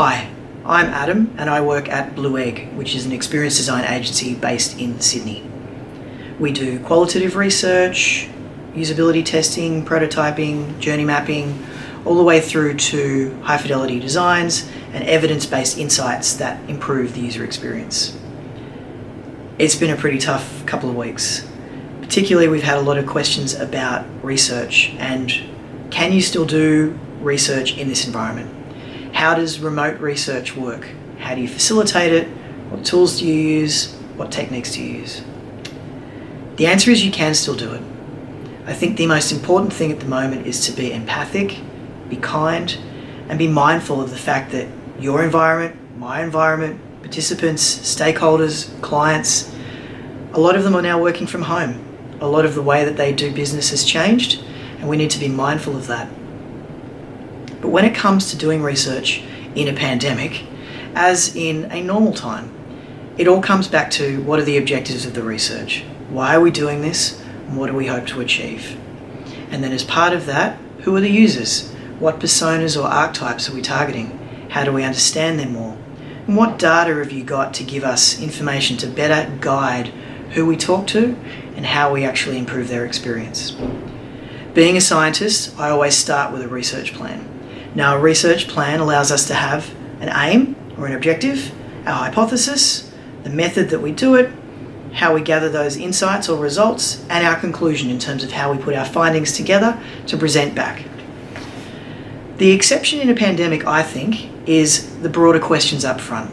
Hi, I'm Adam and I work at blueegg, which is an experience design agency based in Sydney. We do qualitative research, usability testing, prototyping, journey mapping, all the way through to high fidelity designs and evidence-based insights that improve the user experience. It's been a pretty tough couple of weeks. Particularly, we've had a lot of questions about research and can you still do research in this environment? How does remote research work? How do you facilitate it? What tools do you use? What techniques do you use? The answer is you can still do it. I think the most important thing at the moment is to be empathic, be kind, and be mindful of the fact that your environment, my environment, participants, stakeholders, clients, a lot of them are now working from home. A lot of the way that they do business has changed, and we need to be mindful of that. But when it comes to doing research in a pandemic, as in a normal time, it all comes back to what are the objectives of the research? Why are we doing this? And what do we hope to achieve? And then as part of that, who are the users? What personas or archetypes are we targeting? How do we understand them more? And what data have you got to give us information to better guide who we talk to and how we actually improve their experience? Being a scientist, I always start with a research plan. Now, a research plan allows us to have an aim or an objective, our hypothesis, the method that we do it, how we gather those insights or results, and our conclusion in terms of how we put our findings together to present back. The exception in a pandemic, I think, is the broader questions up front.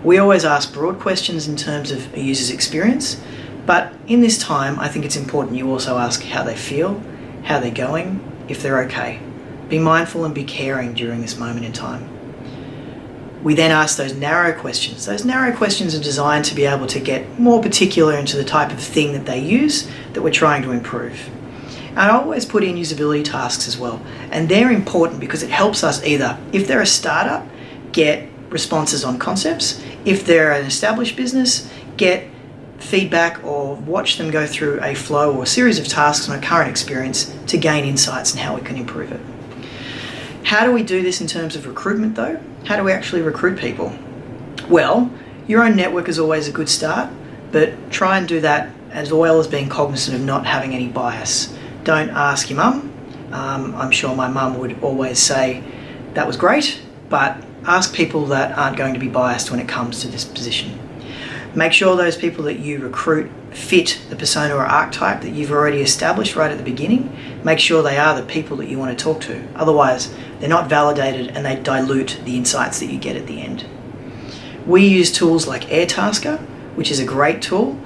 We always ask broad questions in terms of a user's experience, but in this time, I think it's important you also ask how they feel, how they're going, if they're okay. Be mindful and be caring during this moment in time. We then ask those narrow questions. Those narrow questions are designed to be able to get more particular into the type of thing that they use that we're trying to improve. And I always put in usability tasks as well. And they're important because it helps us either, if they're a startup, get responses on concepts. If they're an established business, get feedback or watch them go through a flow or a series of tasks on a current experience to gain insights on how we can improve it. How do we do this in terms of recruitment though? How do we actually recruit people? Well, your own network is always a good start, but try and do that as well as being cognizant of not having any bias. Don't ask your mum. I'm sure my mum would always say, that was great, but ask people that aren't going to be biased when it comes to this position. Make sure those people that you recruit fit the persona or archetype that you've already established right at the beginning. Make sure they are the people that you want to talk to. Otherwise, they're not validated and they dilute the insights that you get at the end. We use tools like Airtasker, which is a great tool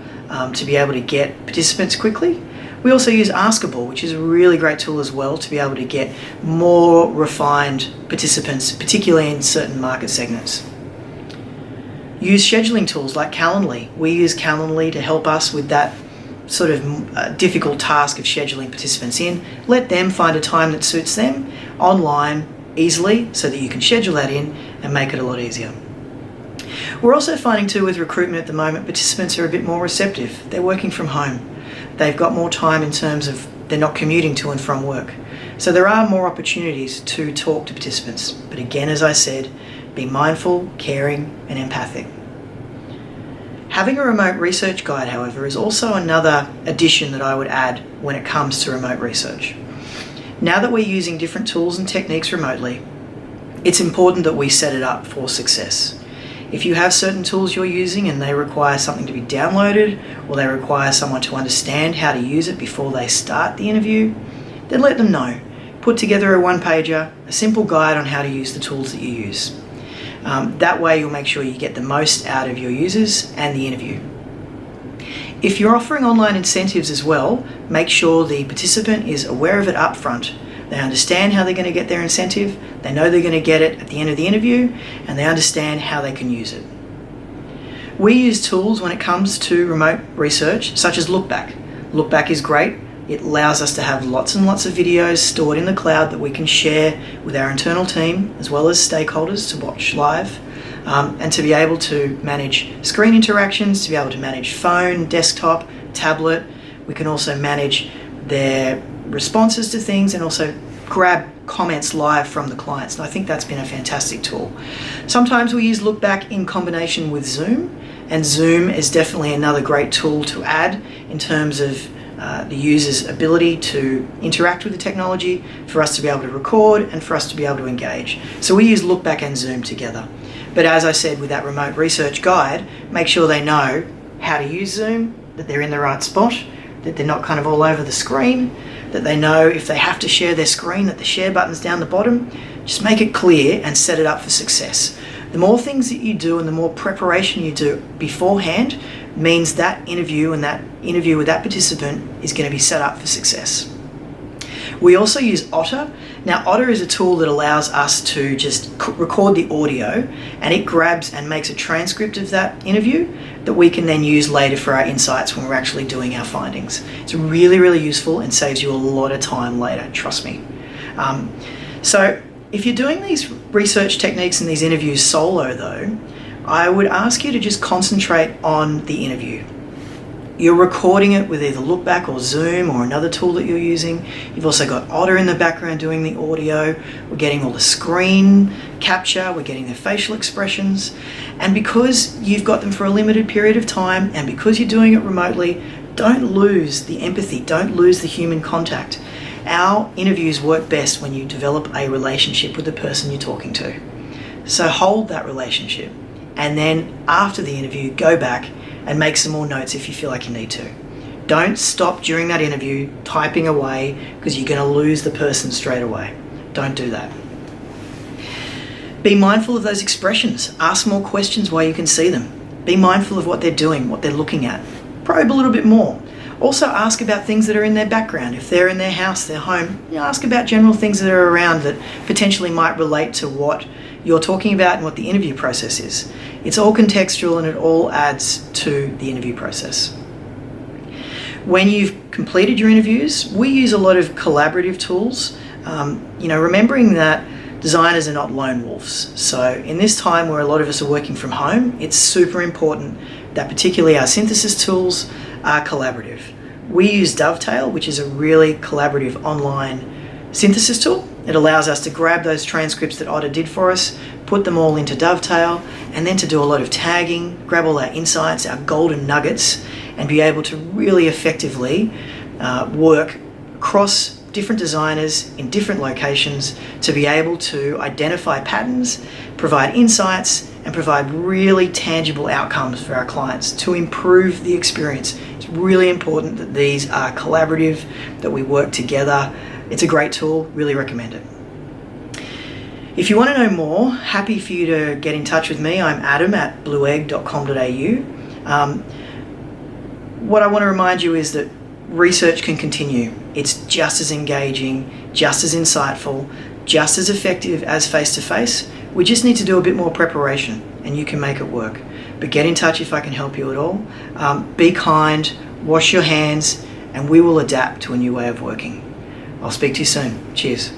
to be able to get participants quickly. We also use Askable, which is a really great tool as well to be able to get more refined participants, particularly in certain market segments. Use scheduling tools like Calendly. We use Calendly to help us with that sort of difficult task of scheduling participants in. Let them find a time that suits them online easily so that you can schedule that in and make it a lot easier. We're also finding too with recruitment at the moment, participants are a bit more receptive. They're working from home. They've got more time in terms of they're not commuting to and from work. So there are more opportunities to talk to participants. But again, as I said, be mindful, caring, and empathic. Having a remote research guide, however, is also another addition that I would add when it comes to remote research. Now that we're using different tools and techniques remotely, it's important that we set it up for success. If you have certain tools you're using and they require something to be downloaded or they require someone to understand how to use it before they start the interview, then let them know. Put together a one-pager, a simple guide on how to use the tools that you use. That way you'll make sure you get the most out of your users and the interview. If you're offering online incentives as well, make sure the participant is aware of it up front. They understand how they're going to get their incentive, they know they're going to get it at the end of the interview, and they understand how they can use it. We use tools when it comes to remote research, such as Lookback. Lookback is great. It allows us to have lots and lots of videos stored in the cloud that we can share with our internal team as well as stakeholders to watch live and to be able to manage screen interactions, to be able to manage phone, desktop, tablet. We can also manage their responses to things and also grab comments live from the clients, and I think that's been a fantastic tool. Sometimes we use Look Back in combination with Zoom, and Zoom is definitely another great tool to add in terms of the user's ability to interact with the technology, for us to be able to record and for us to be able to engage. So we use Look Back and Zoom together. But as I said with that remote research guide, make sure they know how to use Zoom, that they're in the right spot, that they're not kind of all over the screen, that they know if they have to share their screen that the share button's down the bottom. Just make it clear and set it up for success. The more things that you do and the more preparation you do beforehand means that interview and that interview with that participant is going to be set up for success. We also use Otter. Now, Otter is a tool that allows us to just record the audio, and it grabs and makes a transcript of that interview that we can then use later for our insights when we're actually doing our findings. It's really, really useful and saves you a lot of time later, trust me. So if you're doing these research techniques and these interviews solo though, I would ask you to just concentrate on the interview. You're recording it with either Look Back or Zoom or another tool that you're using. You've also got Otter in the background doing the audio. We're getting all the screen capture, we're getting their facial expressions. And because you've got them for a limited period of time and because you're doing it remotely, don't lose the empathy, don't lose the human contact. Our interviews work best when you develop a relationship with the person you're talking to. So hold that relationship, and then after the interview, go back and make some more notes if you feel like you need to. Don't stop during that interview typing away because you're going to lose the person straight away. Don't do that. Be mindful of those expressions. Ask more questions while you can see them. Be mindful of what they're doing, what they're looking at. Probe a little bit more. Also ask about things that are in their background. If they're in their house, their home, ask about general things that are around that potentially might relate to what you're talking about and what the interview process is. It's all contextual and it all adds to the interview process. When you've completed your interviews, we use a lot of collaborative tools, remembering that designers are not lone wolves. So in this time where a lot of us are working from home, it's super important that particularly our synthesis tools are collaborative. We use Dovetail, which is a really collaborative online synthesis tool. It allows us to grab those transcripts that Otter did for us, put them all into Dovetail, and then to do a lot of tagging, grab all our insights, our golden nuggets, and be able to really effectively work across different designers in different locations to be able to identify patterns, provide insights, and provide really tangible outcomes for our clients to improve the experience. It's really important that these are collaborative, that we work together. It's a great tool, really recommend it. If you want to know more, happy for you to get in touch with me. I'm Adam at blueegg.com.au. What I want to remind you is that research can continue. It's just as engaging, just as insightful, just as effective as face-to-face. We just need to do a bit more preparation and you can make it work. But get in touch if I can help you at all. Be kind, wash your hands, and we will adapt to a new way of working. I'll speak to you soon. Cheers.